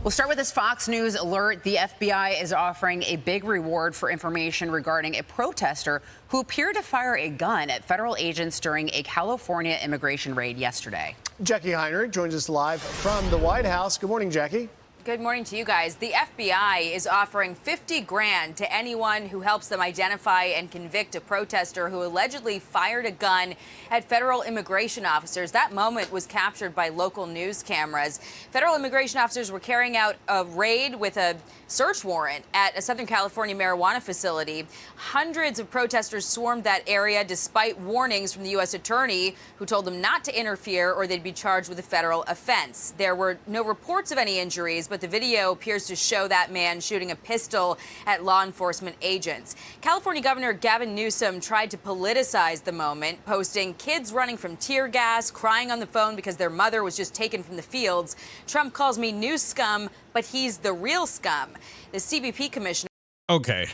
We'll start with this Fox News alert. The FBI is offering a big reward for information regarding a protester who appeared to fire a gun at federal agents during a California immigration raid yesterday. Jackie Heinrich joins us live from the White House. Good morning, Jackie. Good morning to you guys. The FBI is offering $50 grand to anyone who helps them identify and convict a protester who allegedly fired a gun at federal immigration officers. That moment was captured by local news cameras. Federal immigration officers were carrying out a raid with a search warrant at a Southern California marijuana facility. Hundreds of protesters swarmed that area despite warnings from the U.S. attorney, who told them not to interfere or they'd be charged with a federal offense. There were no reports of any injuries, but the video appears to show that man shooting a pistol at law enforcement agents. California Governor Gavin Newsom tried to politicize the moment, posting kids running from tear gas, crying on the phone because their mother was just taken from the fields. Trump calls me news scum, but he's the real scum. The CBP commissioner. Okay.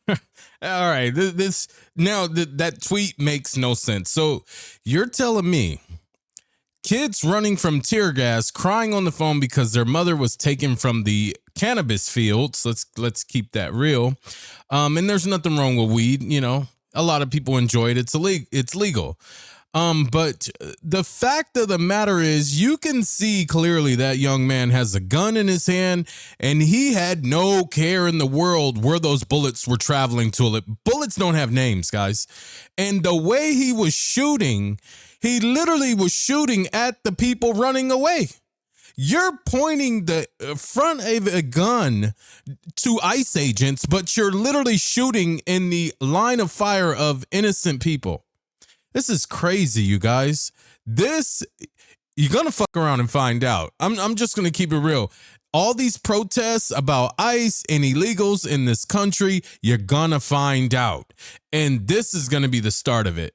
All right. That tweet makes no sense. So you're telling me kids running from tear gas, crying on the phone because their mother was taken from the cannabis fields. Let's keep that real. And there's nothing wrong with weed. You know, a lot of people enjoy it. It's legal. But the fact of the matter is, you can see clearly that young man has a gun in his hand, and he had no care in the world where those bullets were traveling to. Bullets don't have names, guys. And the way he was shooting, he literally was shooting at the people running away. You're pointing the front of a gun to ICE agents, but you're literally shooting in the line of fire of innocent people. This is crazy, you guys. You're going to fuck around and find out. I'm just going to keep it real. All these protests about ICE and illegals in this country, you're going to find out. And this is going to be the start of it.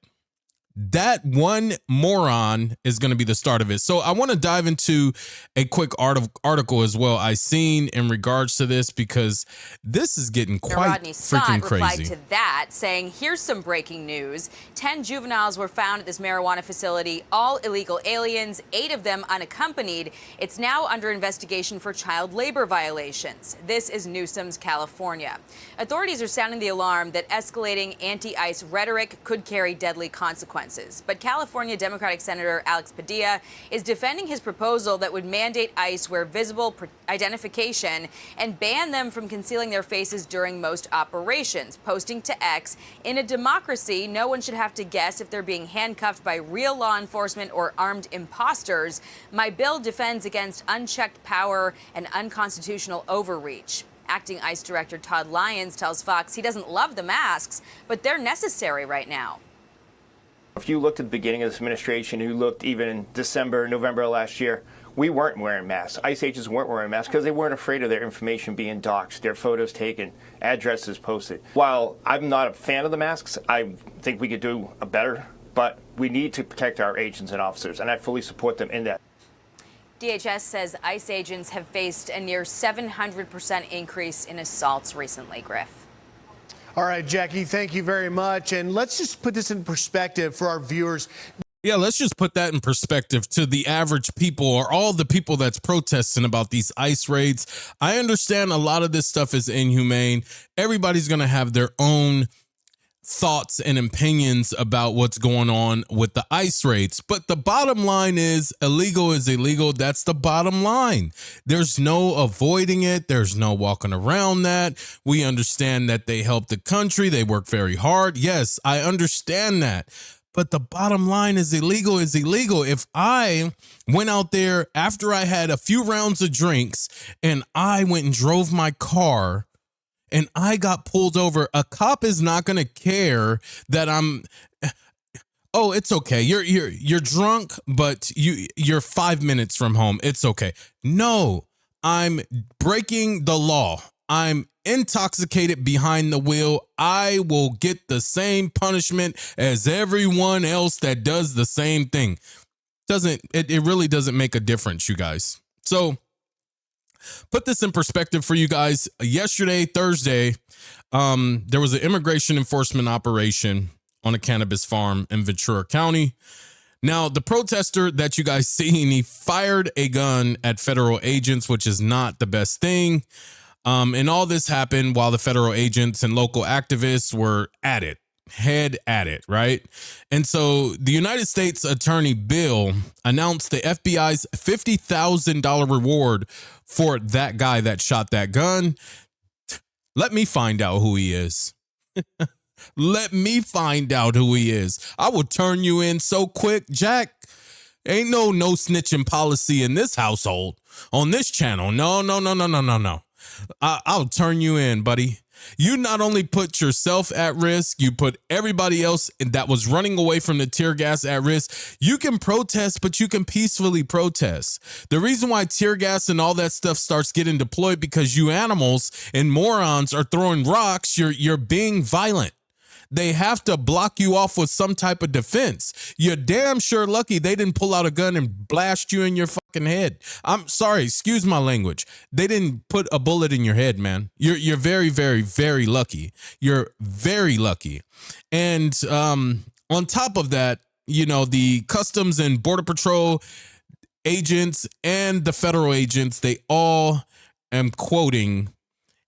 That one moron is going to be the start of it. So I want to dive into a quick article as well I seen in regards to this, because this is getting quite freaking crazy. Replied to that, saying, here's some breaking news. 10 juveniles were found at this marijuana facility, all illegal aliens, 8 of them unaccompanied. It's now under investigation for child labor violations. This is Newsom's California. Authorities are sounding the alarm that escalating anti-ICE rhetoric could carry deadly consequences. But California Democratic Senator Alex Padilla is defending his proposal that would mandate ICE wear visible identification and ban them from concealing their faces during most operations, posting to X, "In a democracy, no one should have to guess if they're being handcuffed by real law enforcement or armed imposters. My bill defends against unchecked power and unconstitutional overreach." Acting ICE Director Todd Lyons tells Fox he doesn't love the masks, but they're necessary right now. If you looked at the beginning of this administration, you looked even in December, November of last year, we weren't wearing masks. ICE agents weren't wearing masks because they weren't afraid of their information being doxxed, their photos taken, addresses posted. While I'm not a fan of the masks, I think we could do a better, but we need to protect our agents and officers, and I fully support them in that. DHS says ICE agents have faced a near 700% increase in assaults recently, Griff. All right, Jackie, thank you very much. And let's just put this in perspective for our viewers. Yeah, let's just put that in perspective to the average people, or all the people that's protesting about these ICE raids. I understand a lot of this stuff is inhumane. Everybody's going to have their own thoughts and opinions about what's going on with the ICE raids. But the bottom line is illegal is illegal. That's the bottom line. There's no avoiding it. There's no walking around that. We understand that they help the country. They work very hard. Yes, I understand that. But the bottom line is illegal is illegal. If I went out there after I had a few rounds of drinks and I went and drove my car and I got pulled over, a cop is not going to care that oh, it's okay. You're drunk, but you're 5 minutes from home. It's okay. No, I'm breaking the law. I'm intoxicated behind the wheel. I will get the same punishment as everyone else that does the same thing. It really doesn't make a difference, you guys. So put this in perspective for you guys. Yesterday, Thursday, there was an immigration enforcement operation on a cannabis farm in Ventura County. Now, the protester that you guys seen, he fired a gun at federal agents, which is not the best thing. And all this happened while the federal agents and local activists were at it, head at it, right? And so the United States Attorney Bill announced the FBI's $50,000 reward for that guy that shot that gun. Let me find out who he is. Let me find out who he is. I will turn you in so quick, Jack. Ain't no snitching policy in this household on this channel. No. I'll turn you in, buddy. You not only put yourself at risk, you put everybody else that was running away from the tear gas at risk. You can protest, but you can peacefully protest. The reason why tear gas and all that stuff starts getting deployed because you animals and morons are throwing rocks. You're being violent. They have to block you off with some type of defense. You're damn sure lucky they didn't pull out a gun and blast you in your fucking head. I'm sorry, excuse my language. They didn't put a bullet in your head, man. You're very, very, very lucky. You're very lucky. And on top of that, you know, the Customs and Border Patrol agents and the federal agents, they all, am quoting,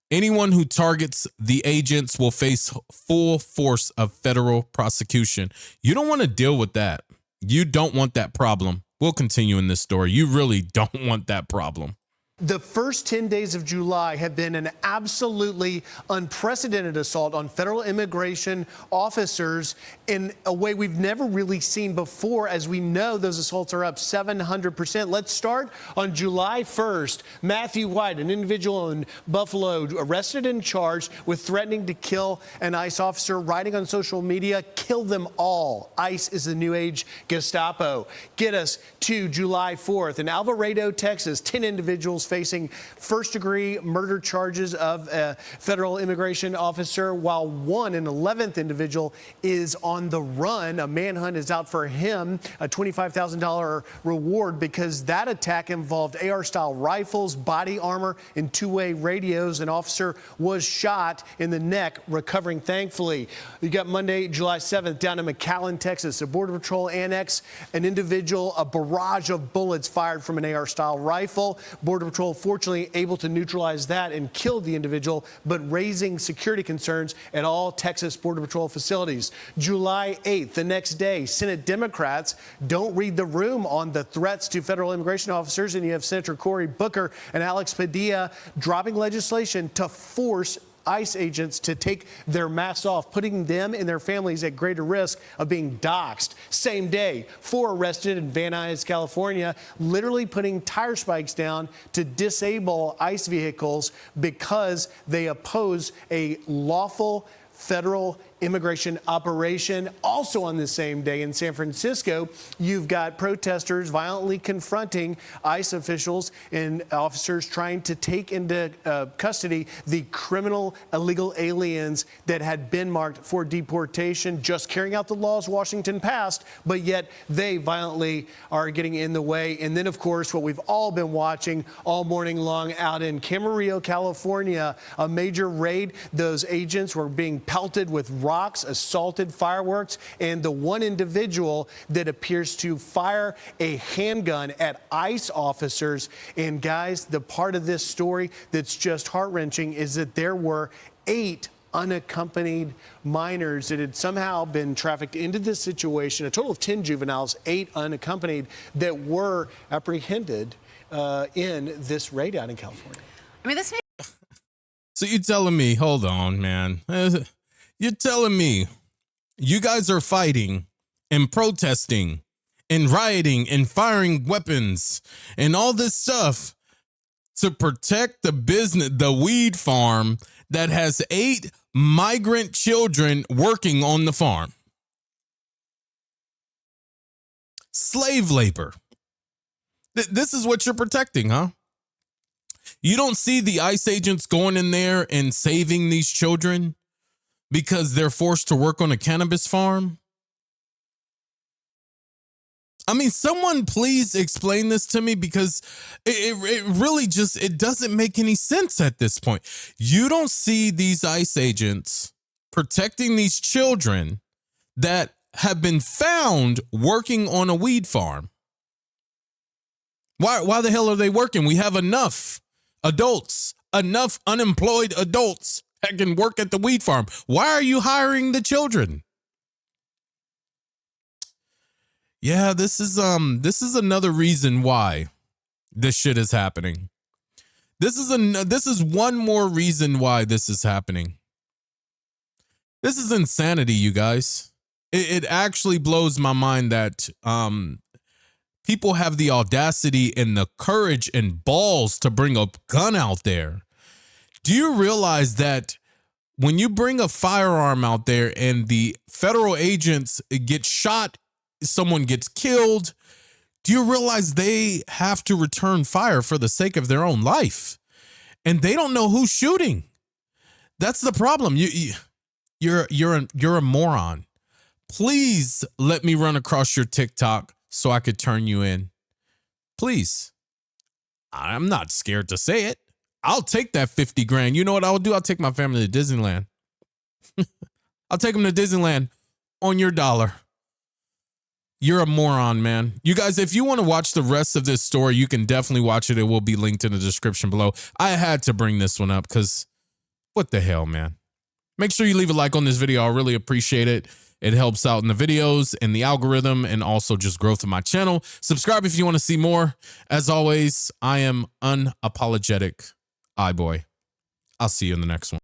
anyone who targets the agents will face full force of federal prosecution. You don't want to deal with that. You don't want that problem. We'll continue in this story. You really don't want that problem. The first 10 days of July have been an absolutely unprecedented assault on federal immigration officers in a way we've never really seen before. As we know, those assaults are up 700%. Let's start on July 1st. Matthew White, an individual in Buffalo, arrested and charged with threatening to kill an ICE officer, writing on social media, "Kill them all. ICE is the new age Gestapo." Get us to July 4th. In Alvarado, Texas, 10 individuals facing first-degree murder charges of a federal immigration officer, while an 11th individual is on the run. A manhunt is out for him, a $25,000 reward because that attack involved AR-style rifles, body armor, and two-way radios. An officer was shot in the neck, recovering thankfully. You got Monday, July 7th, down in McAllen, Texas, a Border Patrol annex, an individual, a barrage of bullets fired from an AR-style rifle. Border Patrol fortunately able to neutralize that and kill the individual, but raising security concerns at all Texas Border Patrol facilities. July 8th, the next day, Senate Democrats don't read the room on the threats to federal immigration officers, and you have Senator Cory Booker and Alex Padilla dropping legislation to force ICE agents to take their masks off, putting them and their families at greater risk of being doxxed. Same day, 4 arrested in Van Nuys, California, literally putting tire spikes down to disable ICE vehicles because they oppose a lawful federal immigration operation. Also on the same day in San Francisco, you've got protesters violently confronting ICE officials and officers trying to take into custody the criminal illegal aliens that had been marked for deportation, just carrying out the laws Washington passed, but yet they violently are getting in the way. And then, of course, what we've all been watching all morning long out in Camarillo, California, a major raid. Those agents were being pelted with rocks, assaulted, fireworks, and the one individual that appears to fire a handgun at ICE officers. And guys, the part of this story that's just heart-wrenching is that there were 8 unaccompanied minors that had somehow been trafficked into this situation, a total of 10 juveniles, 8 unaccompanied, that were apprehended in this raid out in California. I mean, this So you're telling me, hold on, man. You're telling me you guys are fighting and protesting and rioting and firing weapons and all this stuff to protect the business, the weed farm that has 8 migrant children working on the farm. Slave labor. This is what you're protecting, huh? You don't see the ICE agents going in there and saving these children because they're forced to work on a cannabis farm? I mean, someone please explain this to me, because it really just, it doesn't make any sense at this point. You don't see these ICE agents protecting these children that have been found working on a weed farm. Why the hell are they working? We have enough adults, enough unemployed adults that can work at the weed farm. Why are you hiring the children? Yeah, this is another reason why this shit is happening. This is one more reason why this is happening. This is insanity, you guys. It actually blows my mind that people have the audacity and the courage and balls to bring a gun out there. Do you realize that when you bring a firearm out there and the federal agents get shot, someone gets killed, do you realize they have to return fire for the sake of their own life? And they don't know who's shooting. That's the problem. You're a moron. Please let me run across your TikTok so I could turn you in. Please. I'm not scared to say it. I'll take that 50 grand. You know what I will do? I'll take my family to Disneyland. I'll take them to Disneyland on your dollar. You're a moron, man. You guys, if you want to watch the rest of this story, you can definitely watch it. It will be linked in the description below. I had to bring this one up because what the hell, man? Make sure you leave a like on this video. I really appreciate it. It helps out in the videos and the algorithm and also just growth of my channel. Subscribe if you want to see more. As always, I am unapologetic iBoy. I'll see you in the next one.